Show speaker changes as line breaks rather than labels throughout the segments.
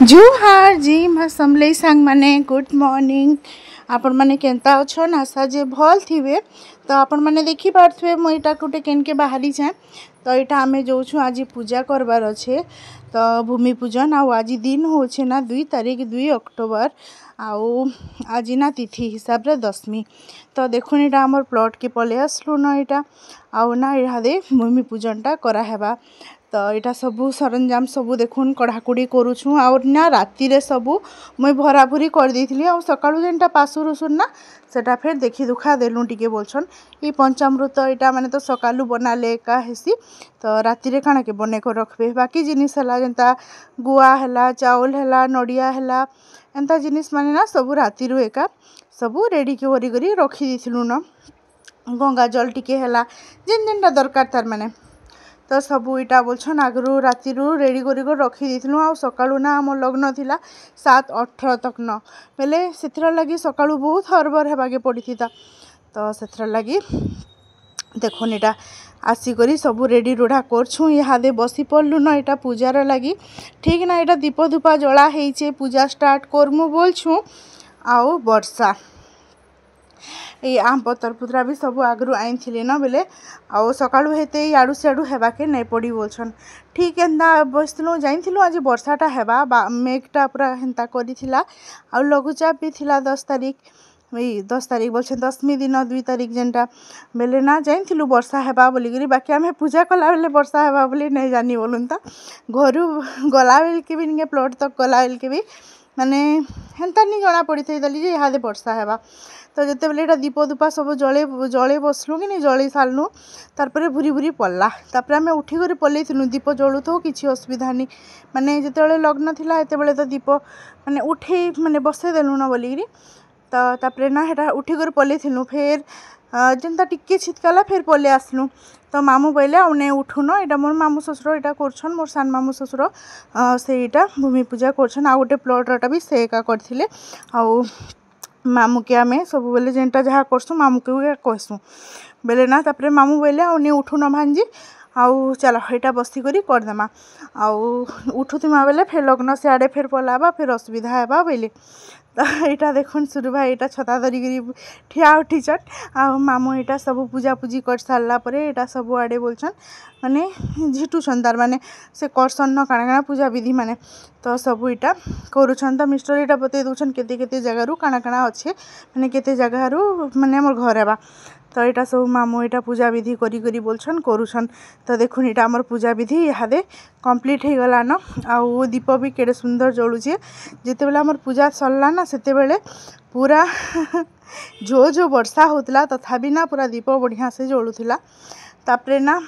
जुहार जी मैं समलेई सांग माने गुड मॉर्निंग। आपण माने केंता अछन आशा जे भल थिबे। तो आपण माने देखि पारथुए मु एटा कुटे केन के बाहरी जाए। तो एटा आमे जोछु आज पूजा करबार अच्छे। तो भूमि पूजन आज दिन होछे ना 2 तारीख 2 अक्टोबर आउ आज ना तिथि हिसाब रे दशमी। तो देखुन एटा हमर प्लॉट के पले आसलु ना एटा आउ ना इहादे भूमि पूजनटा करा हेबा। तो यहाँ सबू सरंजाम सबू देखुन कढ़ाकुड़ी करुछु और ना राति रे सबू मुई भरा भरी कर देथिली और सकाळु जेनटा पासुर उसून ना सेटा फिर देखि दुखा देलु टिके बोलछन ई पंचामृत एटा माने तो सकाळु बनाले का हेसी। तो राति रे काना के बने को रखबे बाकी जिनिस हला जेनता गुआ हला चावल हला नडिया हला एंता जिनिस माने ना सबू राति रु एका सबू रेडी के करी करी रखी देथिलु ना गंगा जल टिके हला जेन जेनटा दरकार तार माने। तो सबू इटा बोलछन आगरू राति रेडी करी रखी देथिलु आ सकाळु ना हम लग्न थिला 7:18 तक न बेले सेथरा लगी सकाळु बहुत हरबर हेबाके पड़ीथिता। तो सेथरा लगी देखुन इटा आसी करी सबू रेडी रूढ़ा करछु इहादे बसी पड़लु न इटा पूजार लगी ठीक ना इटा दीप धूपा जला हेइचे पूजा स्टार्ट करमु बोलछु आउ वर्षा ये आम पतर पुतरा भी सब आगरू आईन थिले न बेले आउ सकाळु हेते याडू सियाडू हेबाके नहीं पड़ी बोलछन ठीक एंता बसलु जाइथिलु आज वर्षाटा हेबा मेघटा पूरा हेंता करिथिला आ लघुचाप भी थिला 10 तारीख 10 तारीख बोलछन दशमी दिन 2 तारीख जेनटा बेले ना जाइथिलु वर्षा हेबा बोलिकरी बाकी आमे पूजा कला बेले वर्षा हेबा बोली नहीं जानी बोलुन ता घरु गला बेल के भी निके प्लॉट तक गला बेल के भी माने हेंता नहीं जना पड़ी थई दली जे इहादे वर्षा हेबा। तो जिते बेले एटा दीप धूपा सब जले बसलु कि नहीं जले सारनु तारपरे भूरी भूरी पड़ला तापर आमे उठी करी पलैथिलु दीप जलु तो किछि असुविधा नहीं माने जेतेबेले लग्न थिला एते बेले तो दीप माने उठे माने बसे देलु न बोलिकरी तो तापरे ना हेटा उठी करी पलैथिलु फेर जेनता टिके छिटकाला फेर पले आसलु। तो मामू बोले आउने उठुन एटा मोर मामू ससुर एटा करछन मोर सान मामू ससुर सेटा भूमि पूजा करछन आ गोटे प्लॉटटा भी से एका करथिले आउ मामू के आमे सब बेले जेनटा जहाँ करसु मामू के कहसु बेले ना तापरे मामू बोले आउने उठुन भांजी आउ चल एटा बसी करी करदेमा आउ उठुथिमा बेले फेर लग्न सियाड़े फेर पलाबा फेर असुविधा हेबा बोले। तो यहाँ देखुन सुरु भाई यहाँ छता धरिकी ठिया उठीचन आ मामू यहाँ सब पूजा पूजी कर सारा पर यहाँ सब आड़े बोलछन माने झिटुछन तार माने से करसन न काना काना पूजा विधि माने। तो सब यहाँ करुछन तो मिस्टर यहाँ बतई दौन केते केते जगारू काना काना अच्छे माने केते जगारू माने हमर घर हेबा। तो यहाँ सब मामू यहाँ पूजा विधि करी करी बोलछन करुछन। तो देखुन यहाँ आमर पूजा विधि इहादे कंप्लीट हो गला न आउ दीप भी केड़े सुंदर जलुचे जिते बेले आमर पूजा सरला ना सेते बेले पूरा जो वर्षा होतला तथापि ना पूरा दीप बढ़िया से जलुथिला। तापरे ना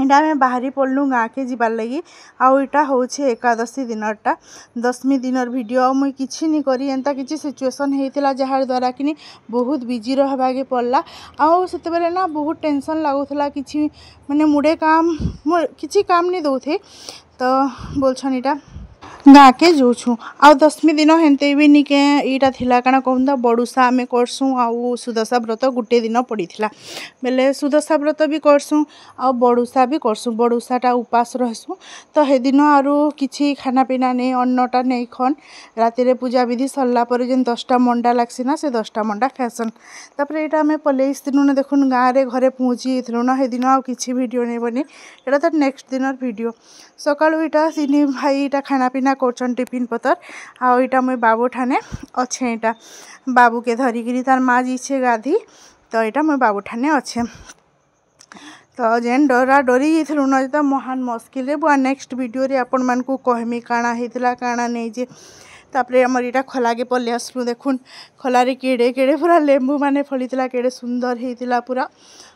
इटा आम बाहरी पड़लु गाँ के जीवार लगी आउ इटा होछे एकादशी दिनटा दशमी दिनर वीडियो मुई किछि नहीं करी एंता किछि सिचुएशन हेतिला जहार द्वारा कि बहुत बिजी रहबाके पड़ला आउ सेते बेले ना बहुत टेंशन लागुथला किछि माने मुडे काम किछि काम नहीं दउथे। तो बोलछन इटा गाँ के जोछु आउ दशमी दिन हेन्ते भी निके इटा थिला काना कहूँ बड़ुसा आमे करसु आउ सुदशा व्रत गुटे दिन पड़ीथिला बेले सुदशा व्रत भी करसु आउ बड़ुसा भी करसु बड़ुसाटा उपास रहसु। तो हे दिन आरु किछि खाना पीना नहीं अन्नटा नहीं खन राति रे पूजा विधि सरला पर जेन 10टा मंडा लागसी ना से 10टा मंडा खासन। तापर एटा आमे पलेइस दिनु न देखुन गाँ रे घरे पहुँची थिलु न हे दिन आउ किछि वीडियो नहीं बनी एटा तो नेक्स्ट दिनर वीडियो। सकाळु इटा सिनी भाई इटा खाना पीना करछन टिफिन पतर आ इटा मुई बाबू ठाने अच्छे इटा बाबू के धरिकी तार माँ जीछे गाधी तो इटा मुई बाबू ठाने अच्छे। तो जेन डरा डरी जाइथिलु न तो महान मुश्किल रे बुआ नेक्स्ट वीडियो रे आपण मान को कहमी काना हेतिला काना नहीं जे। तापरे हमर इटा खोला के पले आसलु देखुन खोला रे केड़े केड़े पूरा लेंबू माने फलिथिला केड़े सुंदर हेतिला पूरा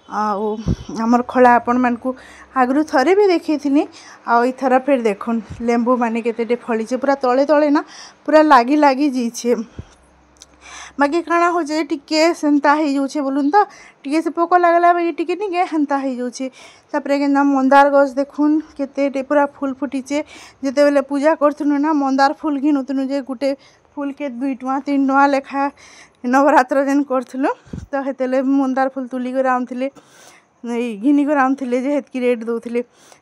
आउ हमर खोला आपण मान को आगरू थरे भी देखी थी आउ इथर फिर देखुन लेंबू माने केते फलीचे पूरा तले तले ना पूरा लागी लागी जीछे बाकी काना हो जाए टिके सेंता हो जाउछे बोलुन तो टिके से पोक लागला बाकी टिके निके हेंता हो जाउछे। तापरे केना मंदार गछ देखुन केते पूरा फूल फुटीचे जेते बेले पूजा करथुनु ना मंदार फूल घिनुथुनु जे गुटे फूल के 2 टका 3 टका लेखा नवरात्र जेन करथुलु तो हेतेले मंदार फूल तुली कर आउथिले घिनी कर आउथिले जे हेतकी रेट दउथिले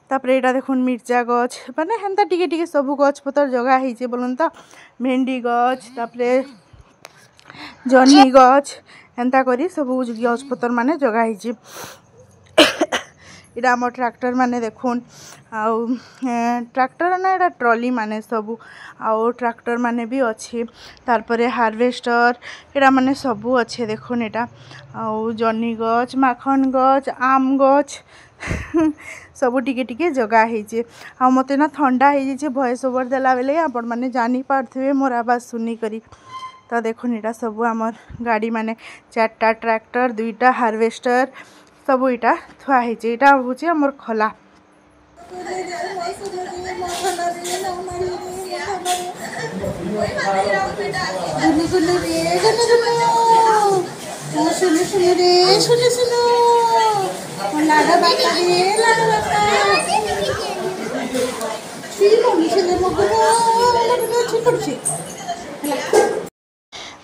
तापर यहाँ देखुन मिर्चा गछ माने हेन्ता टिके टिके सब गछ पतर जगह होइए बोलन तो भेंडी गछ तापर जह्नी गछ हेन्ता करी सब गछ पतर माने जगह होइए। इटा आम ट्रैक्टर माने देखुन आउ ट्रैक्टर ना एटा ट्रॉली माने सबू आउ ट्रैक्टर माने भी अच्छे तारपरे हार्वेस्टर एटा माने सबू अच्छे देखुन एटा आउ जह्नी गछ माखन गछ आम गछ सबू टिके टिके जगह होइए। आ मते ना ठंडा हो वॉइस ओवर देला बेले आपण माने जानी पारथिबे मोर आवाज सुनी करी। तो देखुन एटा सबू आमर गाड़ी माने 4टा ट्रैक्टर 2टा हार्वेस्टर सबू इटा थुआ होइए। इटा होचे हमर खला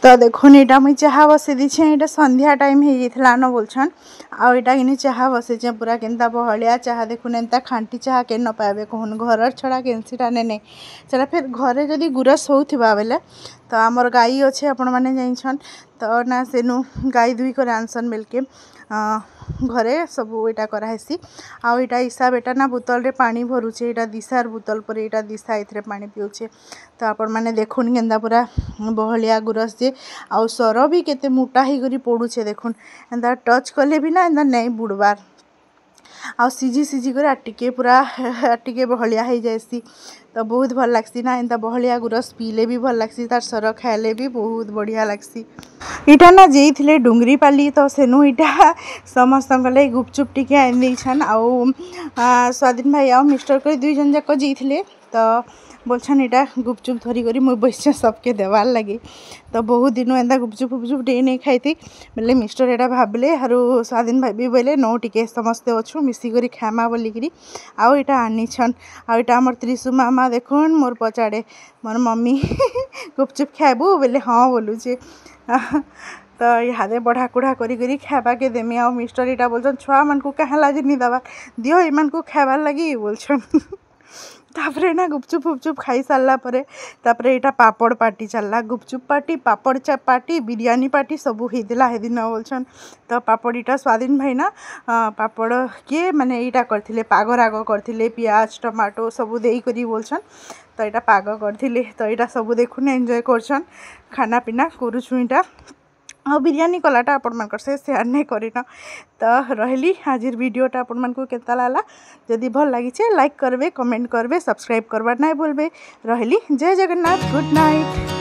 तो देखुन यहाँ मुझे चाह बसई दीछे यहाँ संध्या टाइम हो जाता न बोलछन आउ यहाँ कि चाह बसईचे पूरा केन्ता बहलिया चाह देखुन एंता खांटी चाह के न पाए कहून घर छड़ा केनसीटा ने चला फिर घरे जदि गुरस होउथिबा बेले तो आमर गाई अच्छे आपण मैंने जाइछन तो ना सेनु गाई दुई कर आनसन बेलके घरे सब यहाँ कराहेसी आउ यहाँ हिसाब एटा ना बोतल रे पानी भरुचे यहाँ दिशार बोतल पर यहाँ दिशा ये पानी पिउचे। तो आपण मैंने देखुन केन्ता पूरा बहलिया गुरस जे आउ सर भी केते मोटा ही करी पड़ुचे देखुन एंता टच कले भी ना एंता नहीं बुड़बार आ सीझी सीझी कर टिके पूरा टिके बहलिया हो जाएसी। तो बहुत भल लगसी ना एंता बहलिया गुरस पीले भी भल लगसी तार सर खाइले भी बहुत बढ़िया लगसी। इटा ना जेइथिले डुंगरी पाली तो सेनु इटा समस्त गुपचुप टिके आनि देछन आउ स्वाधीन भाई आउ मिस्टर को 2 जन जाक जेइथिले तो बोलछन इटा गुपचुप धरी करी मुई बसछे सबके देवार लगे। तो बहुत दिन एंता गुपचुप गुपचुप डे नहीं खाई बोले मिस्टर एटा भाबले हारू स्वाधीन भाई भी बोले नो टिके समस्ते अच्छु मिसिक खामा बोलिकी आउ इटा आनीछन आउ इटा आमर त्रिशु मामा देखुन मोर पचाड़े मोर मम्मी गुपचुप खाइबू बोले हाँ बोलुचे तो इहादे बढ़ा कुढ़ा करी खाबा के देमी आउ मिस्टर इटा बोलछन छुआ मन को कहाँ लाजे नि दबा दियो इमान को खाबार लगी बोलछन। तापरे ना गुपचुप गुपचुप खाई सारा परे तापरे इटा पापड़ पार्टी चलला गुपचुप पार्टी पापड़ पार्टी बिरयानी पार्टी सबू होता है दिन बोलछन। तो पापड़ इटा स्वाधीन भाई ना पापड़ किए माने इटा करथिले पाग राग करथिले पियाज टमाटो सबू देई करी बोलछन। तो इटा पाग करथिले तो इटा सबू देखुन एंजॉय करछन खाना पीना करूछु इटा आ बिरयानी कलाटा आपण मानकर से शेयर नहीं करिन। तो रही आज वीडियोटा आपण मानकु केता लागला जदि भल लागिचे लाइक करबे कमेंट करबे सब्सक्राइब करबा नहीं भूलबे। रही जय जगन्नाथ गुड नाइट।